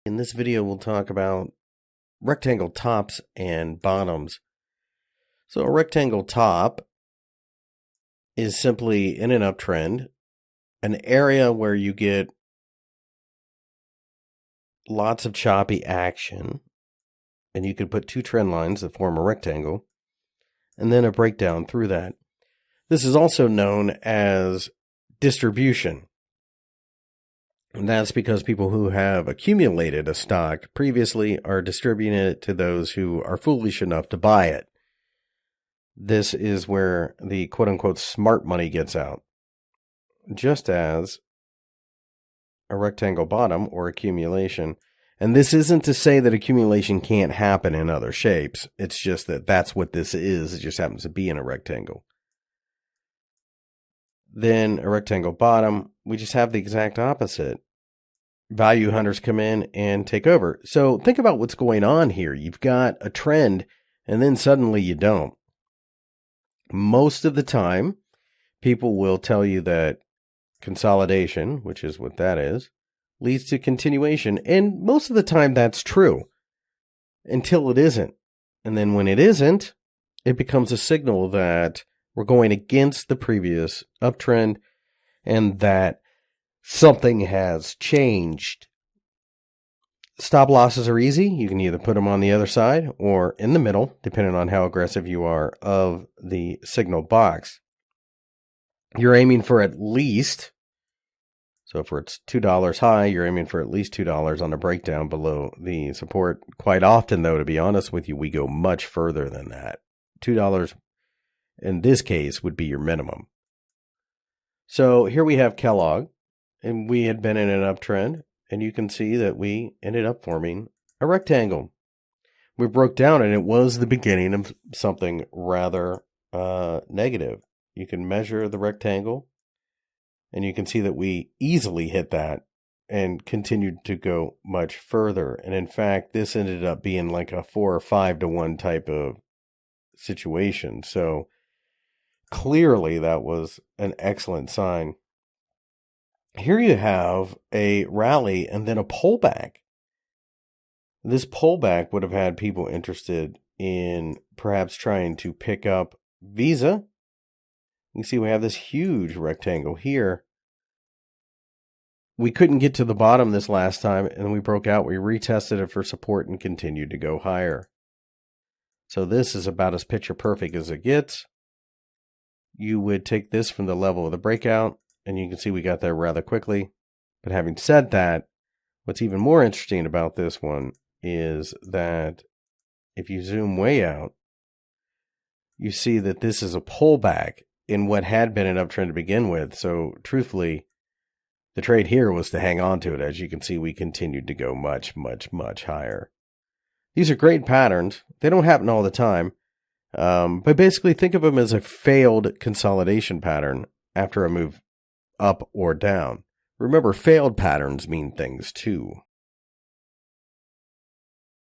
In this video, we'll talk about rectangle tops and bottoms. So a rectangle top is simply in an uptrend, an area where you get lots of choppy action, and you could put two trend lines that form a rectangle, and then a breakdown through that. This is also known as distribution. And that's because people who have accumulated a stock previously are distributing it to those who are foolish enough to buy it. This is where the quote-unquote smart money gets out. Just as a rectangle bottom or accumulation. And this isn't to say that accumulation can't happen in other shapes. It's just that that's what this is. It just happens to be in a rectangle. Then a rectangle bottom, we just have the exact opposite. Value hunters come in and take over. So think about what's going on here. You've got a trend, and then suddenly you don't. Most of the time, people will tell you that consolidation, which is what that is, leads to continuation. And most of the time that's true until it isn't. And then when it isn't, it becomes a signal that we're going against the previous uptrend and that something has changed. Stop losses are easy. You can either put them on the other side or in the middle, depending on how aggressive you are of the signal box. You're aiming for at least, so if it's $2 high, you're aiming for at least $2 on a breakdown below the support. Quite often, though, to be honest with you, we go much further than that. $2 in this case would be your minimum. So here we have Kellogg. And we had been in an uptrend, and you can see that we ended up forming a rectangle. We broke down, and it was the beginning of something rather negative. You can measure the rectangle, and you can see that we easily hit that and continued to go much further. And in fact, this ended up being like a 4 or 5 to 1 type of situation. So clearly that was an excellent sign. Here you have a rally and then a pullback. This pullback would have had people interested in perhaps trying to pick up Visa. You can see we have this huge rectangle here. We couldn't get to the bottom this last time, and we broke out. We retested it for support and continued to go higher. So this is about as picture perfect as it gets. You would take this from the level of the breakout, and you can see we got there rather quickly. But having said that, what's even more interesting about this one is that if you zoom way out, you see that this is a pullback in what had been an uptrend to begin with. So truthfully, the trade here was to hang on to it. As you can see, we continued to go much, much, much higher. These are great patterns. They don't happen all the time. But basically think of them as a failed consolidation pattern after a move up or down. Remember, failed patterns mean things too.